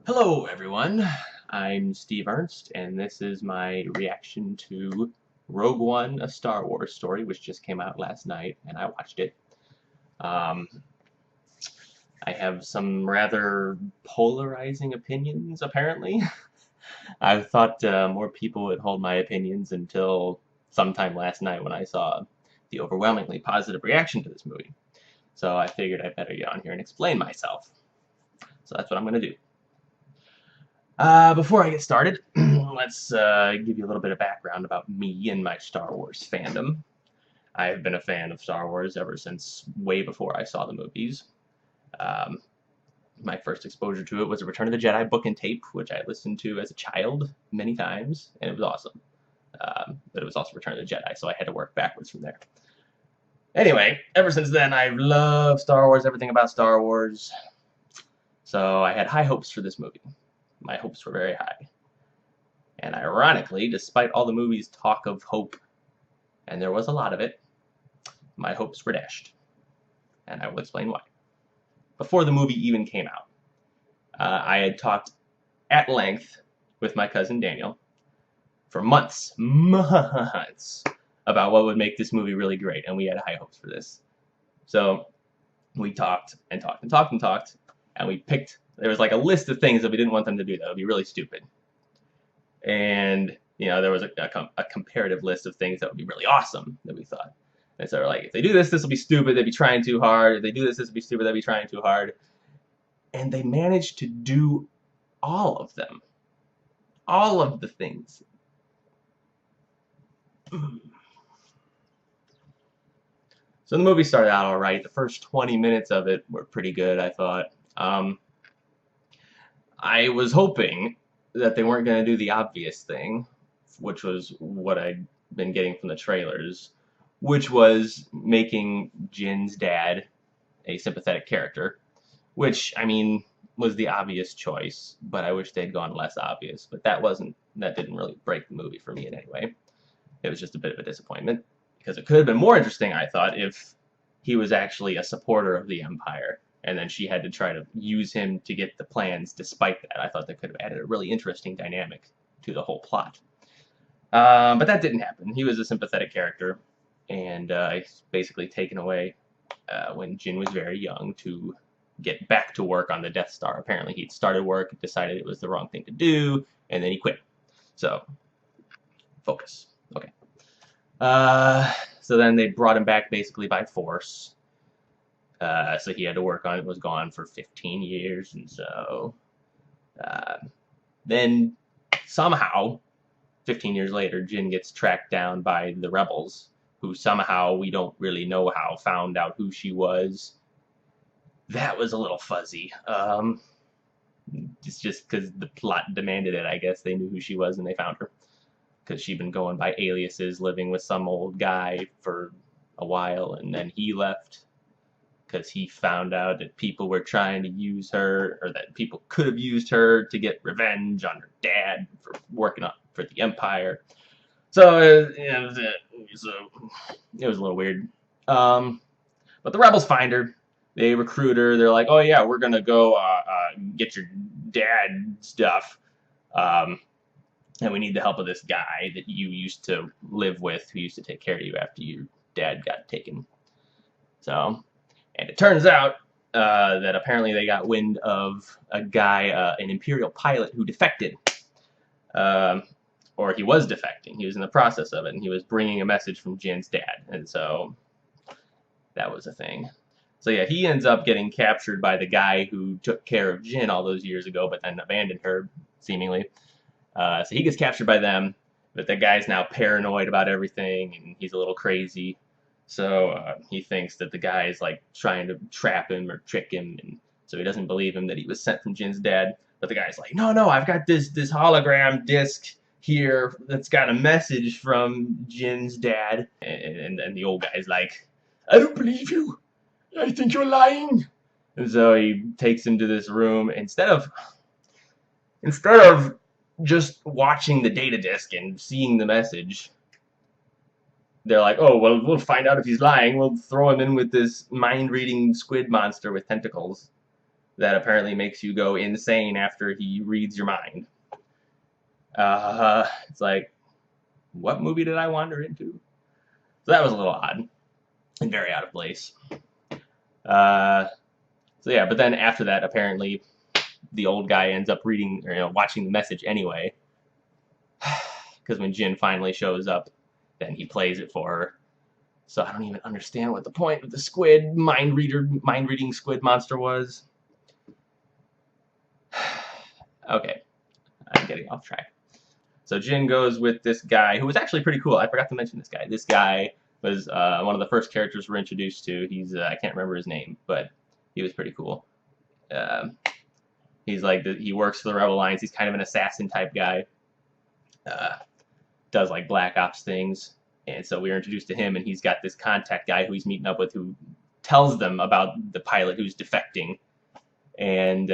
Hello everyone, I'm Steve Ernst, and this is my reaction to Rogue One, a Star Wars story, which just came out last night, and I watched it. Um, I have some rather polarizing opinions, apparently. I thought more people would hold my opinions until sometime last night when I saw the overwhelmingly positive reaction to this movie. So I figured I'd better get on here and explain myself. So that's what I'm going to do. Before I get started, let's give you a little bit of background about me and my Star Wars fandom. I've been a fan of Star Wars ever since way before I saw the movies. Um, my first exposure to it was a Return of the Jedi book and tape, which I listened to as a child many times, and it was awesome. But it was also Return of the Jedi, so I had to work backwards from there. Anyway, ever since then, I've loved Star Wars, everything about Star Wars. So I had high hopes for this movie. My hopes were very high. And ironically, despite all the movie's talk of hope, and there was a lot of it, my hopes were dashed. And I will explain why. Before the movie even came out, I had talked at length with my cousin Daniel for months about what would make this movie really great, and we had high hopes for this. So we talked and talked and talked and talked, and we picked, there was like a list of things that we didn't want them to do that would be really stupid. And, you know, there was a comparative list of things that would be really awesome that we thought. And so we're like, if they do this, this will be stupid. They'd be trying too hard. If they do this, this will be stupid. They'd be trying too hard. And they managed to do all of them. All of the things. So the movie started out all right. The first 20 minutes of it were pretty good, I thought. I was hoping that they weren't going to do the obvious thing, which was what I'd been getting from the trailers, which was making Jin's dad a sympathetic character, which, I mean, was the obvious choice, but I wish they'd gone less obvious. But that didn't really break the movie for me in any way. It was just a bit of a disappointment, because it could have been more interesting, I thought, if he was actually a supporter of the Empire, and then she had to try to use him to get the plans despite that. I thought that could have added a really interesting dynamic to the whole plot. But that didn't happen. He was a sympathetic character, and he's basically taken away when Jin was very young to get back to work on the Death Star. Apparently he'd started work, decided it was the wrong thing to do, and then he quit. So, focus. Okay. So then they brought him back basically by force. So he had to work on it, was gone for 15 years, and so then somehow, 15 years later, Jin gets tracked down by the rebels, who somehow, we don't really know how, found out who she was. That was a little fuzzy. It's just because the plot demanded it, I guess. They knew who she was and they found her. Because she'd been going by aliases, living with some old guy for a while, and then he left because he found out that people were trying to use her, or that people could have used her to get revenge on her dad for working up for the Empire. So it was a little weird. But the rebels find her. They recruit her. They're like, oh yeah, we're going to go get your dad stuff. And we need the help of this guy that you used to live with, who used to take care of you after your dad got taken. So, and it turns out that apparently they got wind of a guy, an Imperial pilot who defected. Or he was defecting. He was in the process of it, and he was bringing a message from Jin's dad. And so that was a thing. So yeah, he ends up getting captured by the guy who took care of Jin all those years ago, but then abandoned her, seemingly. So he gets captured by them, but the guy's now paranoid about everything, and he's a little crazy. So he thinks that the guy is like trying to trap him or trick him, and so he doesn't believe him that he was sent from Jin's dad. But the guy's like, no, I've got this hologram disc here that's got a message from Jin's dad. And the old guy's like, I don't believe you. I think you're lying. And so he takes him to this room. Instead of just watching the data disk and seeing the message, they're like, oh, well, we'll find out if he's lying. We'll throw him in with this mind-reading squid monster with tentacles. that apparently makes you go insane after he reads your mind. It's like, what movie did I wander into? So that was a little odd and very out of place. Uh, so yeah, but then after that, apparently, the old guy ends up reading, or watching the message anyway. Because when Jin finally shows up, then he plays it for her. So I don't even understand what the point of the squid mind reading squid monster was. Okay, I'm getting off track. So Jin goes with this guy who was actually pretty cool. I forgot to mention this guy. This guy was one of the first characters we're introduced to. He's I can't remember his name, but he was pretty cool. He's like he works for the Rebel Alliance. He's kind of an assassin type guy. Does like Black Ops things, and so we were introduced to him. And he's got this contact guy who he's meeting up with, who tells them about the pilot who's defecting, and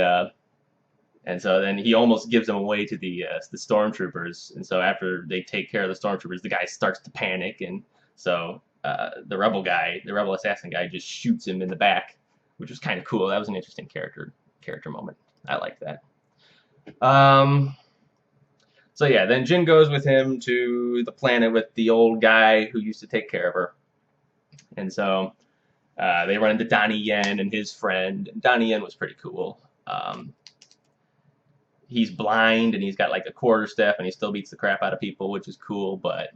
so then he almost gives them away to the stormtroopers. And so after they take care of the stormtroopers, the guy starts to panic, and so the rebel assassin guy, just shoots him in the back, which was kind of cool. That was an interesting character moment. I like that. So yeah, then Jin goes with him to the planet with the old guy who used to take care of her, and so they run into Donnie Yen and his friend. Donnie Yen was pretty cool. He's blind and he's got like a quarterstaff and he still beats the crap out of people, which is cool. But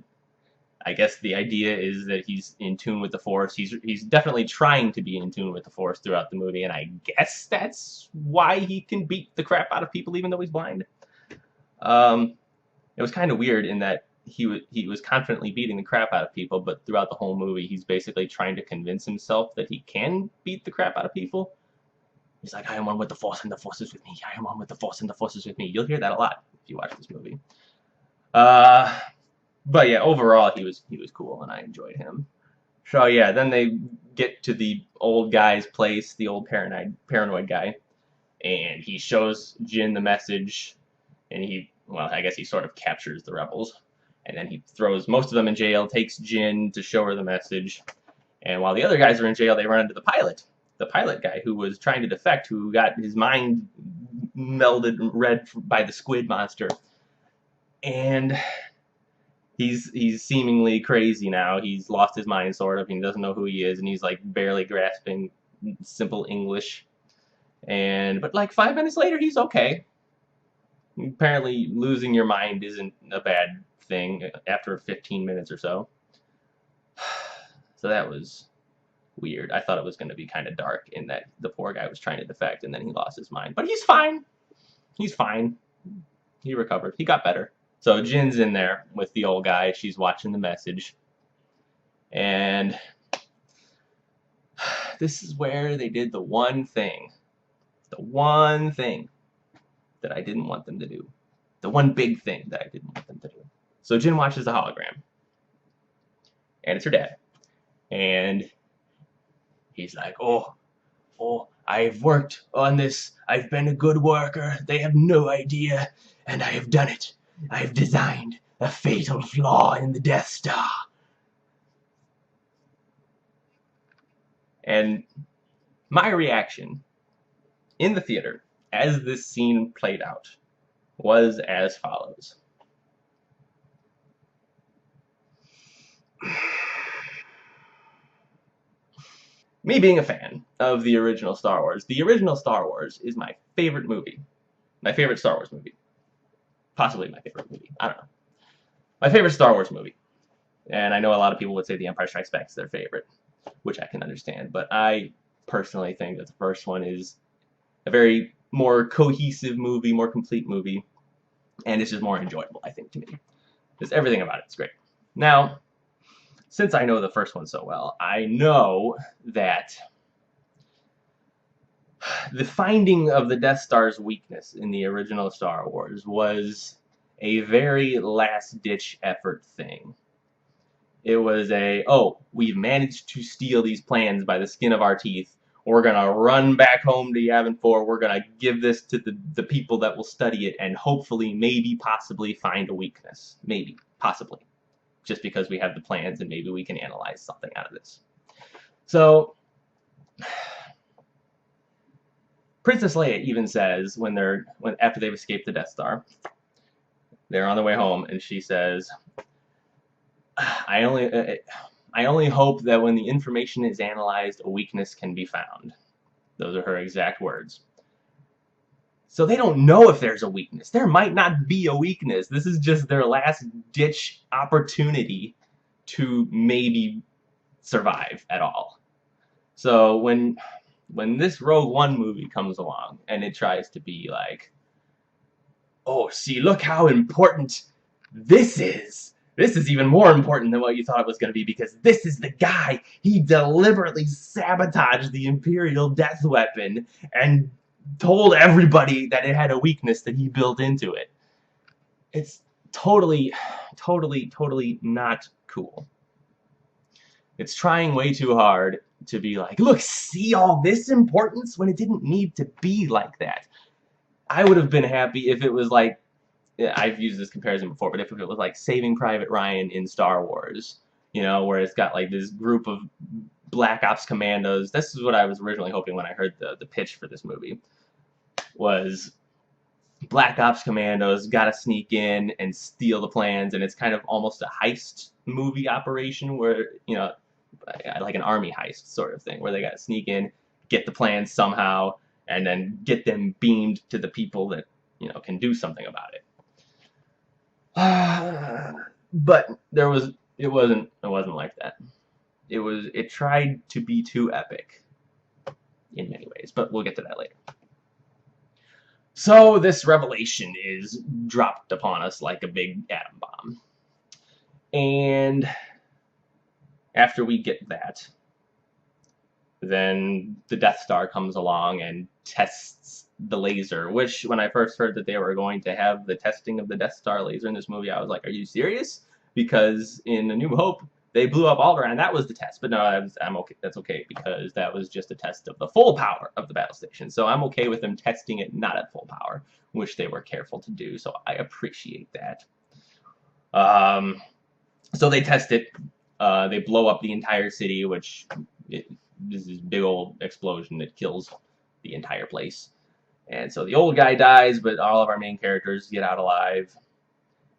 I guess the idea is that he's in tune with the Force. He's definitely trying to be in tune with the Force throughout the movie, and I guess that's why he can beat the crap out of people even though he's blind. It was kind of weird in that he was confidently beating the crap out of people, but throughout the whole movie, he's basically trying to convince himself that he can beat the crap out of people. He's like, I am one with the Force and the Force is with me. I am one with the Force and the Force is with me. You'll hear that a lot if you watch this movie. But yeah, overall, he was cool, and I enjoyed him. So yeah, then they get to the old guy's place, the old paranoid guy, and he shows Jin the message, and I guess he sort of captures the rebels, and then he throws most of them in jail, takes Jin to show her the message, and while the other guys are in jail, they run into the pilot guy who was trying to defect, who got his mind melded red by the squid monster, and he's seemingly crazy now. He's lost his mind, sort of. He doesn't know who he is, and he's like barely grasping simple English. But like 5 minutes later, he's okay. Apparently, losing your mind isn't a bad thing after 15 minutes or so. So that was weird. I thought it was going to be kind of dark in that the poor guy was trying to defect and then he lost his mind. But he's fine. He's fine. He recovered. He got better. So Jin's in there with the old guy. She's watching the message. And this is where they did the one thing that I didn't want them to do. The one big thing that I didn't want them to do. So Jin watches the hologram. And it's her dad. And he's like, oh, I've worked on this. I've been a good worker. They have no idea. And I have done it. I've designed a fatal flaw in the Death Star. And my reaction in the theater as this scene played out was as follows. Me being a fan of the original Star Wars is my favorite movie. My favorite Star Wars movie. Possibly my favorite movie. I don't know. My favorite Star Wars movie. And I know a lot of people would say The Empire Strikes Back is their favorite, which I can understand. But I personally think that the first one is a very more cohesive movie, more complete movie. And it's just more enjoyable, I think, to me. Just everything about it's great. Now, since I know the first one so well, I know that the finding of the Death Star's weakness in the original Star Wars was a very last-ditch effort thing. It was we've managed to steal these plans by the skin of our teeth. We're going to run back home to Yavin 4. We're going to give this to the people that will study it and hopefully, maybe, possibly find a weakness. Maybe, possibly. Just because we have the plans and maybe we can analyze something out of this. So, Princess Leia even says when after they've escaped the Death Star, they're on their way home, and she says, I only hope that when the information is analyzed, a weakness can be found. Those are her exact words. So they don't know if there's a weakness. There might not be a weakness. This is just their last ditch opportunity to maybe survive at all. So when this Rogue One movie comes along and it tries to be like, oh, see, look how important this is. This is even more important than what you thought it was going to be, because this is the guy. He deliberately sabotaged the Imperial death weapon and told everybody that it had a weakness that he built into it. It's totally not cool. It's trying way too hard to be like, look, see all this importance when it didn't need to be like that. I would have been happy if it was like, I've used this comparison before, but if it was like Saving Private Ryan in Star Wars, you know, where it's got like this group of Black Ops commandos. This is what I was originally hoping when I heard the pitch for this movie, was Black Ops commandos gotta sneak in and steal the plans, and it's kind of almost a heist movie operation where, you know, like an army heist sort of thing, where they gotta sneak in, get the plans somehow, and then get them beamed to the people that, you know, can do something about it. But it wasn't like that. It tried to be too epic in many ways, but we'll get to that later. So this revelation is dropped upon us like a big atom bomb. And after we get that, then the Death Star comes along and tests the laser, which when I first heard that they were going to have the testing of the Death Star laser in this movie, I was like, are you serious? Because in A New Hope, they blew up Alderaan, and that was the test. But no, I'm okay. That's okay, because that was just a test of the full power of the battle station. So I'm okay with them testing it not at full power, which they were careful to do. So I appreciate that. So they test it. They blow up the entire city, which this is big old explosion that kills the entire place. And so the old guy dies, but all of our main characters get out alive,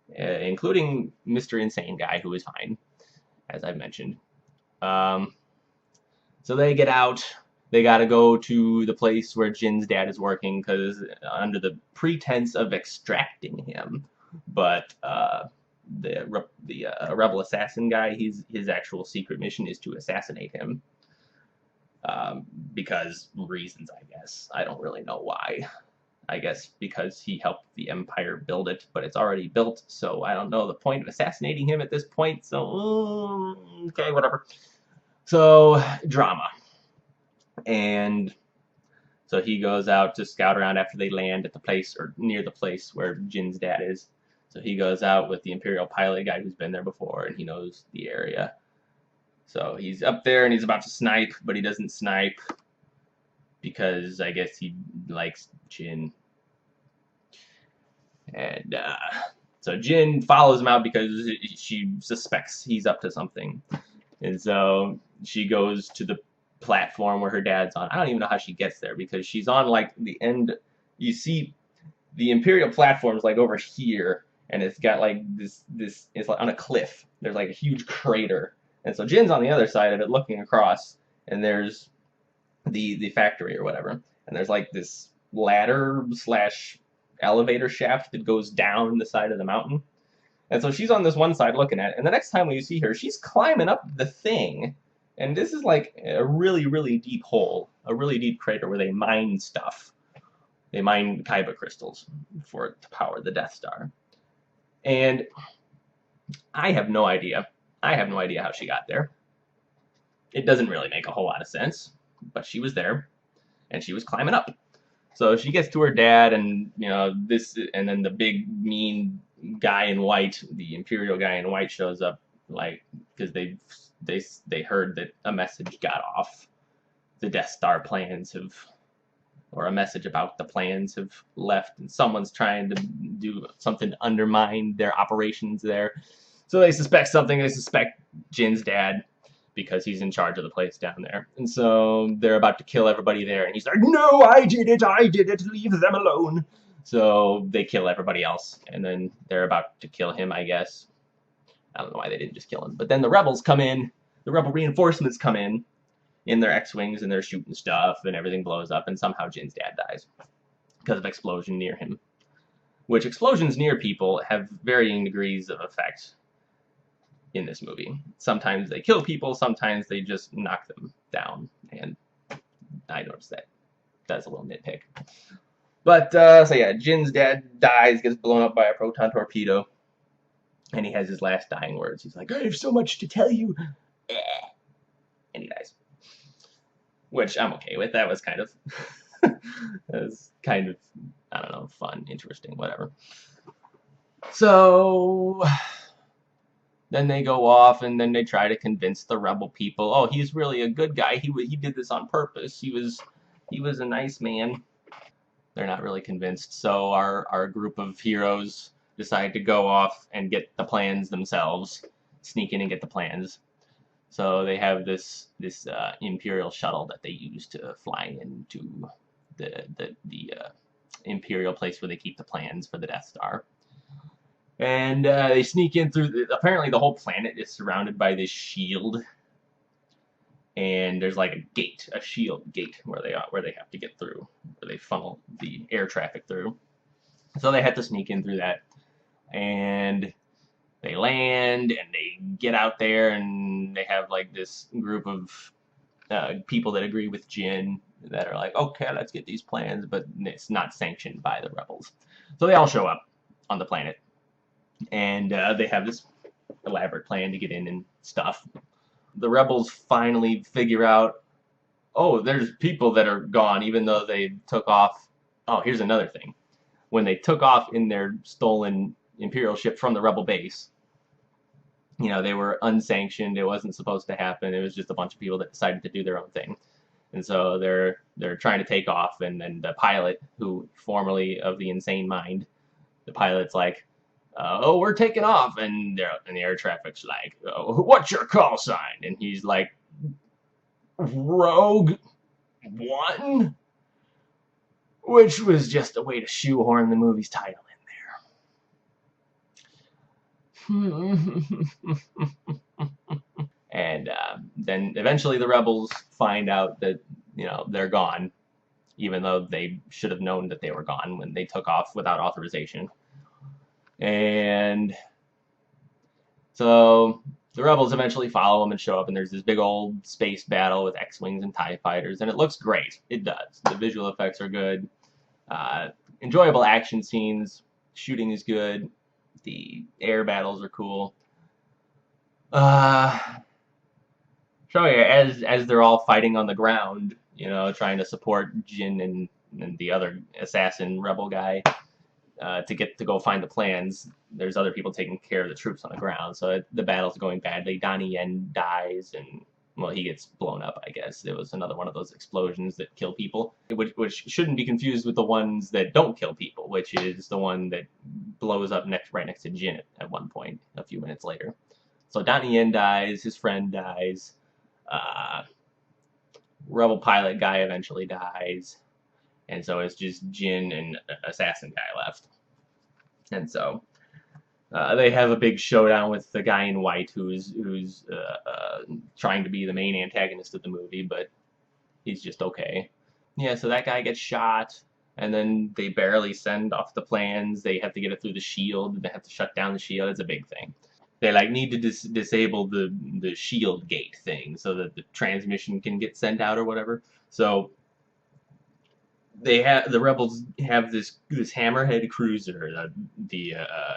including Mr. Insane Guy, who is fine, as I've mentioned. So they get out. They got to go to the place where Jin's dad is working, because under the pretense of extracting him, but the rebel assassin guy, his actual secret mission is to assassinate him. Because reasons, I guess. I don't really know why. I guess because he helped the Empire build it, but it's already built, so I don't know the point of assassinating him at this point, so, okay, whatever. So, drama. And so he goes out to scout around after they land at the place, or near the place where Jin's dad is. So he goes out with the Imperial pilot guy who's been there before, and he knows the area. So he's up there and he's about to snipe, but he doesn't snipe because I guess he likes Jin. And so Jin follows him out because she suspects he's up to something. And so she goes to the platform where her dad's on. I don't even know how she gets there, because she's on like the end. You see the Imperial platform's like over here, and it's got like this it's like on a cliff. There's like a huge crater. And so Jin's on the other side of it looking across, and there's the factory or whatever. And there's like this ladder / elevator shaft that goes down the side of the mountain. And so she's on this one side looking at it, and the next time we see her, she's climbing up the thing. And this is like a really, really deep hole, a really deep crater where they mine stuff. They mine Kyber crystals for it to power the Death Star. And I have no idea. I have no idea how she got there. It doesn't really make a whole lot of sense, but she was there, and she was climbing up. So she gets to her dad, and you know and then the big mean guy in white, the Imperial guy in white, shows up, like, because they heard that a message got off. The Death Star plans have, or a message about the plans have left, and someone's trying to do something to undermine their operations there. So they suspect something. They suspect Jin's dad. because he's in charge of the place down there. And so they're about to kill everybody there, and he's like, "No, I did it, leave them alone." So they kill everybody else, and then they're about to kill him, I guess. I don't know why they didn't just kill him. But then the rebels come in, the rebel reinforcements come in their X-Wings, and they're shooting stuff, and everything blows up, and somehow Jin's dad dies because of explosion near him. Which explosions near people have varying degrees of effect in this movie. Sometimes they kill people, sometimes they just knock them down, and I noticed that. That's a little nitpick. But, so yeah, Jin's dad dies, gets blown up by a proton torpedo, and he has his last dying words. He's like, "I have so much to tell you," and he dies. Which I'm okay with. That was kind of, I don't know, fun, interesting, whatever. So then they go off, and then they try to convince the rebel people, oh, he's really a good guy. He did this on purpose. He was a nice man. They're not really convinced. So our group of heroes decide to go off and get the plans themselves, sneak in and get the plans. So they have this Imperial shuttle that they use to fly into the Imperial place where they keep the plans for the Death Star. And they sneak in through. Apparently, the whole planet is surrounded by this shield, and there's like a shield gate where they have to get through, where they funnel the air traffic through. So they have to sneak in through that, and they land, and they get out there, and they have like this group of people that agree with Jin that are like, okay, let's get these plans, but it's not sanctioned by the rebels. So they all show up on the planet. And they have this elaborate plan to get in and stuff. The rebels finally figure out, oh, there's people that are gone, even though they took off. Oh, here's another thing. When they took off in their stolen Imperial ship from the rebel base, you know, they were unsanctioned. It wasn't supposed to happen. It was just a bunch of people that decided to do their own thing. And so they're trying to take off, and then the pilot, who formerly of the Insane Mind, the pilot's like, oh, we're taking off, and the air traffic's like, oh, what's your call sign? And he's like, Rogue One, which was just a way to shoehorn the movie's title in there. And then eventually the rebels find out that, you know, they're gone, even though they should have known that they were gone when they took off without authorization. And so the rebels eventually follow them and show up, and there's this big old space battle with X-Wings and TIE fighters, and it looks great. It does. The visual effects are good. Enjoyable action scenes. Shooting is good. The air battles are cool. So yeah, as they're all fighting on the ground, you know, trying to support Jin and the other assassin rebel guy, to go find the plans, there's other people taking care of the troops on the ground. So the battle's going badly. Donnie Yen dies, and, well, he gets blown up, I guess. It was another one of those explosions that kill people, which shouldn't be confused with the ones that don't kill people, which is the one that blows up right next to Jin at one point, a few minutes later. So Donnie Yen dies, his friend dies, rebel pilot guy eventually dies, and so it's just Jin and assassin guy left. And so they have a big showdown with the guy in white who's trying to be the main antagonist of the movie, but he's just okay. Yeah, so that guy gets shot, and then they barely send off the plans. They have to get it through the shield. They have to shut down the shield. It's a big thing. They like need to disable the shield gate thing so that the transmission can get sent out or whatever. So the rebels have this hammerhead cruiser. The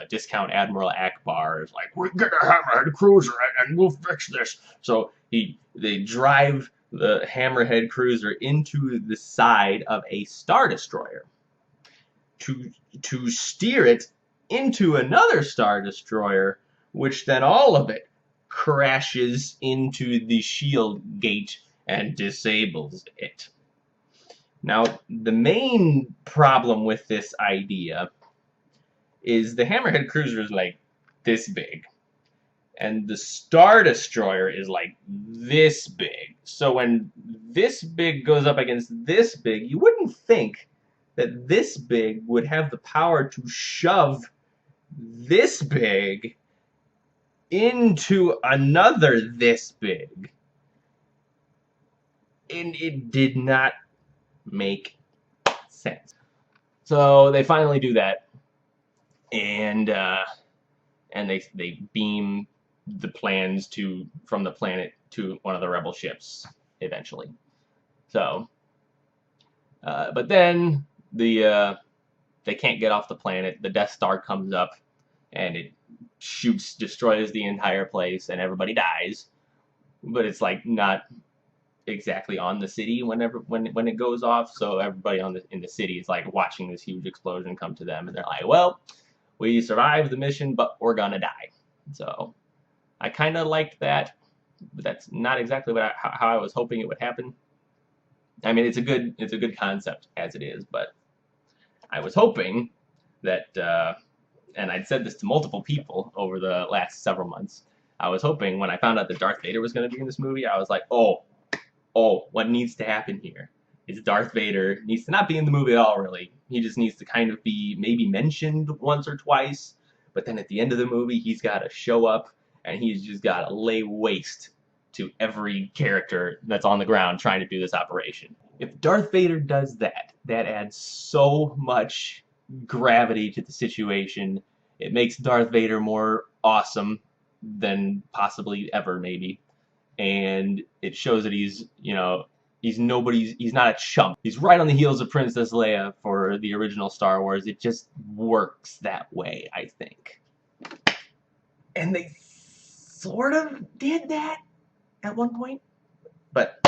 discount Admiral Akbar is like, we get a hammerhead cruiser and we'll fix this. So they drive the hammerhead cruiser into the side of a Star Destroyer to steer it into another Star Destroyer, which then all of it crashes into the shield gate and disables it. Now, the main problem with this idea is the Hammerhead cruiser is like this big, and the Star Destroyer is like this big. So when this big goes up against this big, you wouldn't think that this big would have the power to shove this big into another this big. And it did not make sense. So they finally do that, and they beam the plans from the planet to one of the rebel ships eventually. So, but then they can't get off the planet. The Death Star comes up, and it destroys the entire place, and everybody dies. But it's like not exactly on the city when it goes off, so everybody in the city is like watching this huge explosion come to them, and they're like, well, we survived the mission, but we're gonna die. So I kind of liked that, but that's not exactly how I was hoping it would happen. I mean, it's a good concept as it is, but I was hoping that, and I'd said this to multiple people over the last several months, I was hoping when I found out that Darth Vader was going to be in this movie, I was like, oh, what needs to happen here is Darth Vader needs to not be in the movie at all, really. He just needs to kind of be maybe mentioned once or twice, but then at the end of the movie, he's got to show up, and he's just got to lay waste to every character that's on the ground trying to do this operation. If Darth Vader does that, that adds so much gravity to the situation. It makes Darth Vader more awesome than possibly ever, maybe. And it shows that he's not a chump. He's right on the heels of Princess Leia for the original Star Wars. It just works that way, I think. And they sort of did that at one point. But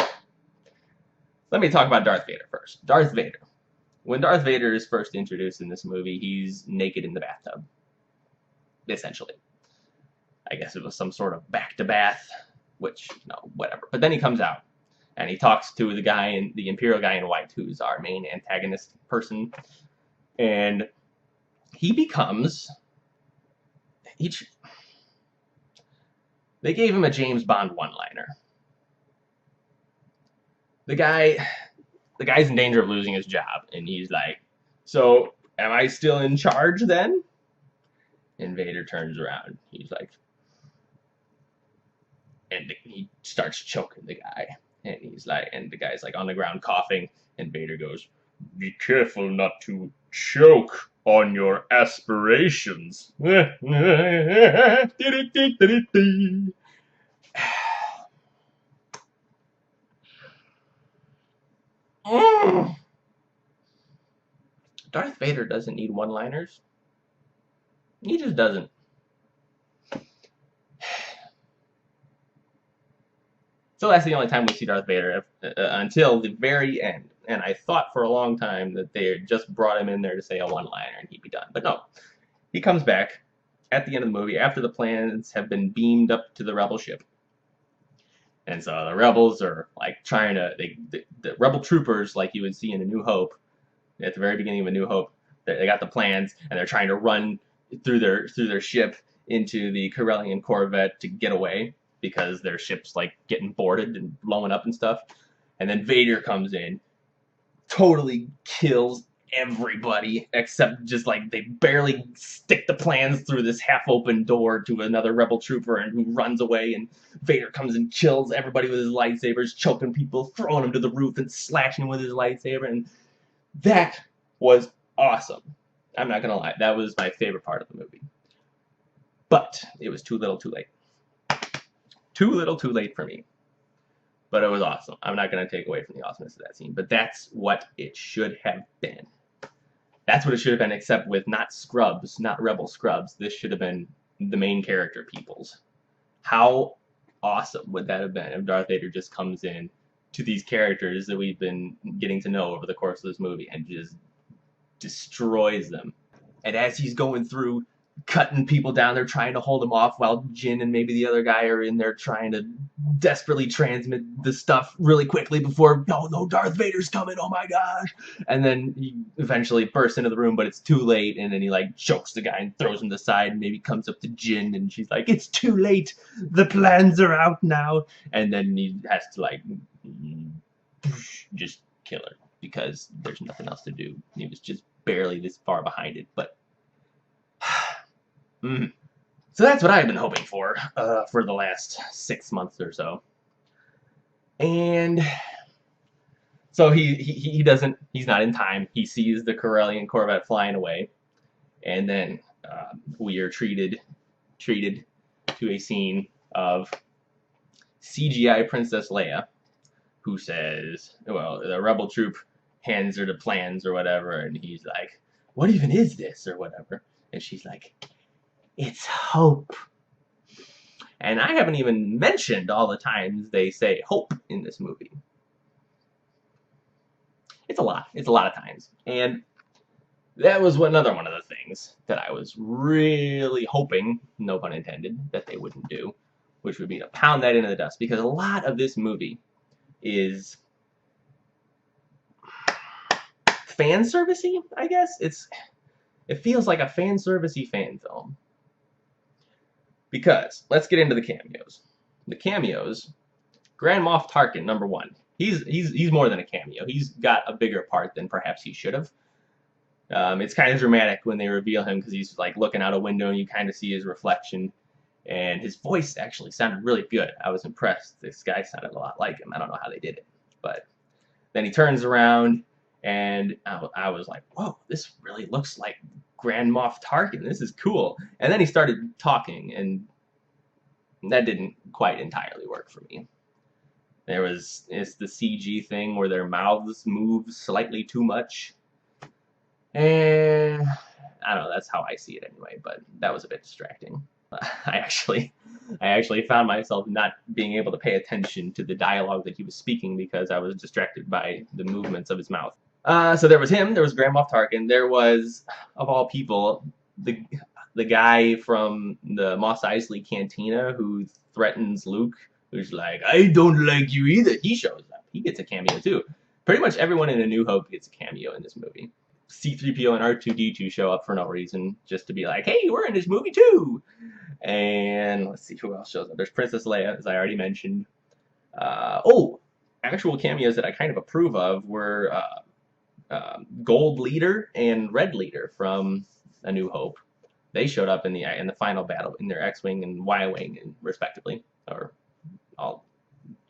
let me talk about Darth Vader first. Darth Vader. When Darth Vader is first introduced in this movie, he's naked in the bathtub. Essentially. I guess it was some sort of back-to-bath, which, whatever. But then he comes out, and he talks to the Imperial guy in white, who's our main antagonist person, and he becomes... They gave him a James Bond one-liner. The guy's in danger of losing his job, and he's like, so, am I still in charge then? And Vader turns around. He's like, and he starts choking the guy. And the guy's like on the ground coughing, and Vader goes, be careful not to choke on your aspirations. Darth Vader doesn't need one-liners. He just doesn't. So that's the only time we see Darth Vader until the very end. And I thought for a long time that they had just brought him in there to say a one-liner and he'd be done. But no. He comes back at the end of the movie after the plans have been beamed up to the rebel ship. And so the rebels are like trying to... The rebel troopers, like you would see in A New Hope, at the very beginning of A New Hope, they got the plans and they're trying to run through their ship into the Corellian Corvette to get away, because their ship's like getting boarded and blowing up and stuff. And then Vader comes in, totally kills everybody, except just like they barely stick the plans through this half-open door to another rebel trooper, and who runs away, and Vader comes and kills everybody with his lightsabers, choking people, throwing them to the roof and slashing them with his lightsaber, and that was awesome. I'm not gonna lie, that was my favorite part of the movie. But it was too little too late. Too little too late for me. But it was awesome. I'm not going to take away from the awesomeness of that scene. But that's what it should have been. That's what it should have been, except with not scrubs, not rebel scrubs. This should have been the main character peoples. How awesome would that have been if Darth Vader just comes in to these characters that we've been getting to know over the course of this movie and just destroys them. And as he's going through cutting people down. They're trying to hold him off while Jin and maybe the other guy are in there trying to desperately transmit the stuff really quickly before, no, Darth Vader's coming, oh my gosh. And then he eventually bursts into the room, but it's too late, and then he like chokes the guy and throws him to the side, and maybe comes up to Jin, and she's like, it's too late, the plans are out now. And then he has to like just kill her because there's nothing else to do. He was just barely this far behind it, but so that's what I've been hoping for the last 6 months or so. And so he doesn't, he's not in time. He sees the Corellian Corvette flying away, and then we are treated to a scene of CGI Princess Leia, who says, well, the rebel troop hands her the plans or whatever, and he's like, what even is this or whatever? And she's like, it's hope. And I haven't even mentioned all the times they say hope in this movie. It's a lot. It's a lot of times. And that was another one of the things that I was really hoping, no pun intended, that they wouldn't do, which would be to pound that into the dust. Because a lot of this movie is fan servicey, I guess. It feels like a fan servicey fan film. Because let's get into the cameos. The cameos, Grand Moff Tarkin, number one. He's more than a cameo. He's got a bigger part than perhaps he should have. It's kind of dramatic when they reveal him because he's like looking out a window and you kind of see his reflection. And his voice actually sounded really good. I was impressed. This guy sounded a lot like him. I don't know how they did it. But then he turns around and I was like, whoa, this really looks like Grand Moff Tarkin. This is cool. And then he started talking, and that didn't quite entirely work for me. It's the CG thing where their mouths move slightly too much. And I don't know, that's how I see it anyway, but that was a bit distracting. I actually found myself not being able to pay attention to the dialogue that he was speaking because I was distracted by the movements of his mouth. So there was him, there was Grand Moff Tarkin, there was, of all people, the guy from the Mos Eisley Cantina who threatens Luke, who's like, I don't like you either. He shows up. He gets a cameo too. Pretty much everyone in A New Hope gets a cameo in this movie. C-3PO and R2-D2 show up for no reason, just to be like, hey, we're in this movie too! And let's see who else shows up. There's Princess Leia, as I already mentioned. Actual cameos that I kind of approve of were Gold Leader and Red Leader from A New Hope. They showed up in the final battle in their X-Wing and Y-Wing, respectively. Or all,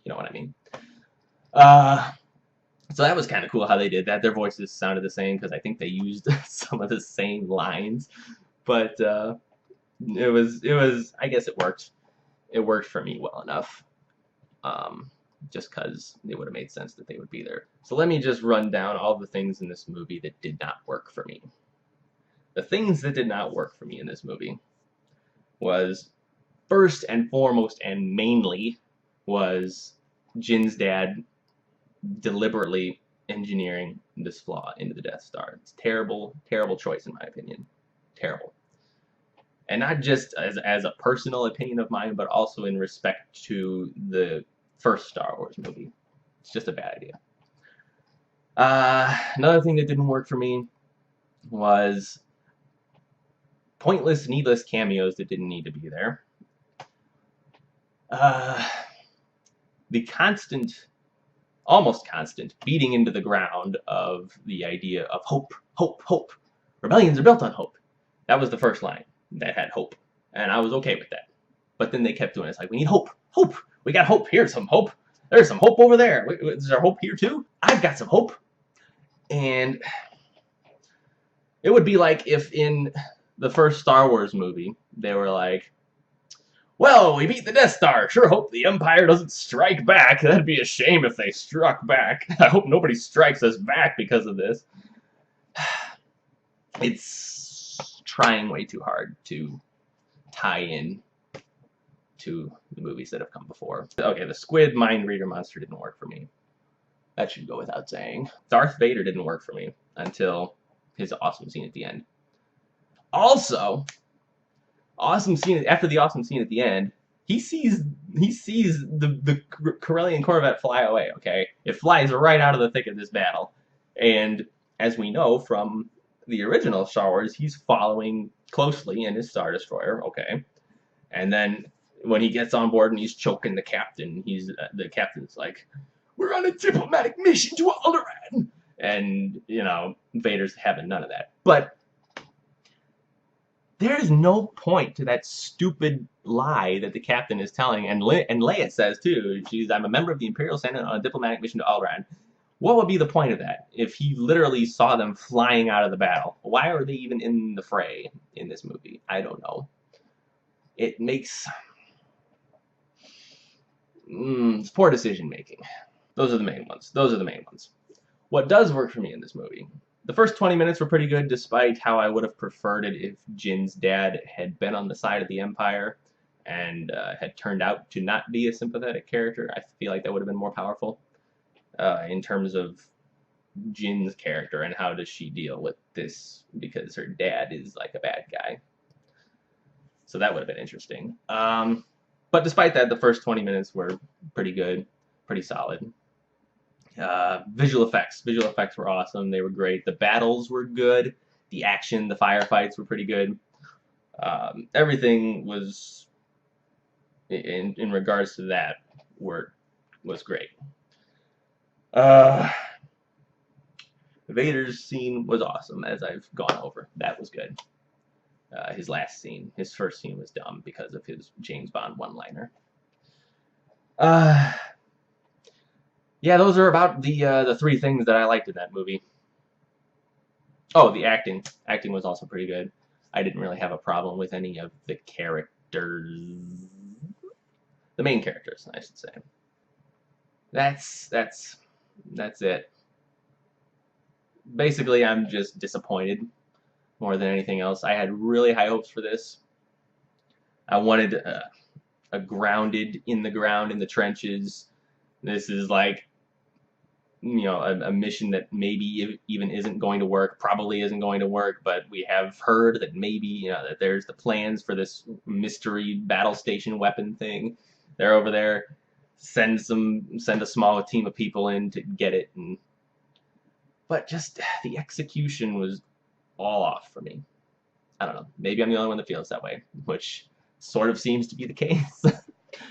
you know what I mean. So that was kind of cool how they did that. Their voices sounded the same because I think they used some of the same lines. But it was I guess it worked. It worked for me well enough. Just because it would have made sense that they would be there. So let me just run down all the things in this movie that did not work for me. The things that did not work for me in this movie was, first and foremost and mainly, was Jin's dad deliberately engineering this flaw into the Death Star. It's terrible, terrible choice in my opinion. Terrible. And not just as a personal opinion of mine, but also in respect to the first Star Wars movie. It's just a bad idea. Another thing that didn't work for me was pointless, needless cameos that didn't need to be there. The constant, almost constant, beating into the ground of the idea of hope, hope, hope. Rebellions are built on hope. That was the first line that had hope, and I was okay with that. But then they kept doing it. It's like, we need hope, hope. We got hope. Here's some hope. There's some hope over there. Is there hope here too? I've got some hope. And it would be like if in the first Star Wars movie, they were like, well, we beat the Death Star. Sure hope the Empire doesn't strike back. That'd be a shame if they struck back. I hope nobody strikes us back because of this. It's trying way too hard to tie in to the movies that have come before. Okay, the squid mind reader monster didn't work for me. That should go without saying. Darth Vader didn't work for me until his awesome scene at the end. Also, awesome scene after the awesome scene at the end. He sees the Corellian Corvette fly away. Okay, it flies right out of the thick of this battle, and as we know from the original Star Wars, he's following closely in his Star Destroyer. Okay, and then when he gets on board and he's choking the captain, the captain's like, "We're on a diplomatic mission to Alderaan," and Vader's having none of that. But there's no point to that stupid lie that the captain is telling, and Leia says too. I'm a member of the Imperial Senate on a diplomatic mission to Alderaan. What would be the point of that if he literally saw them flying out of the battle? Why are they even in the fray in this movie? I don't know. It makes it's poor decision making. Those are the main ones. What does work for me in this movie? The first 20 minutes were pretty good, despite how I would have preferred it if Jin's dad had been on the side of the Empire and had turned out to not be a sympathetic character. I feel like that would have been more powerful in terms of Jin's character and how does she deal with this, because her dad is like a bad guy. So that would have been interesting. But despite that, the first 20 minutes were pretty good, pretty solid. Visual effects were awesome. They were great. The battles were good. The action, the firefights were pretty good. Everything was, in regards to that, was great. Vader's scene was awesome, as I've gone over. That was good. His first scene was dumb because of his James Bond one-liner. Yeah, those are about the three things that I liked in that movie. Oh, the acting. Acting was also pretty good. I didn't really have a problem with any of the characters. The main characters, I should say. That's it. Basically, I'm just disappointed more than anything else. I had really high hopes for this. I wanted a grounded, in the ground, in the trenches. This is like, a mission that maybe even isn't going to work, probably isn't going to work, but we have heard that maybe, that there's the plans for this mystery battle station weapon thing. They're over there. Send a small team of people in to get it, but just the execution was all off for me. I don't know. Maybe I'm the only one that feels that way, which sort of seems to be the case,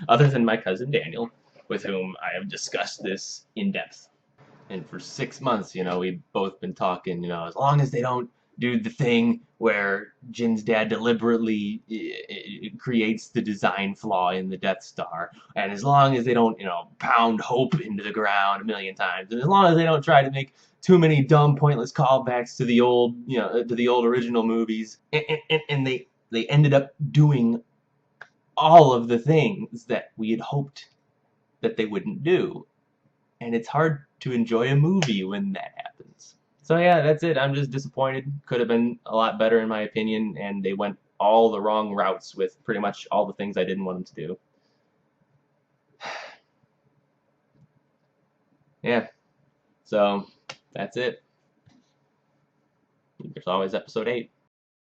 other than my cousin Daniel, with whom I have discussed this in depth. And for 6 months, we've both been talking, as long as they don't do the thing where Jin's dad deliberately creates the design flaw in the Death Star, and as long as they don't, pound hope into the ground a million times, and as long as they don't try to make too many dumb, pointless callbacks to the old, to the old original movies, and they ended up doing all of the things that we had hoped that they wouldn't do. And it's hard to enjoy a movie when that happens. So yeah, that's it. I'm just disappointed. Could have been a lot better in my opinion, and they went all the wrong routes with pretty much all the things I didn't want them to do. Yeah. So that's it. There's always episode 8.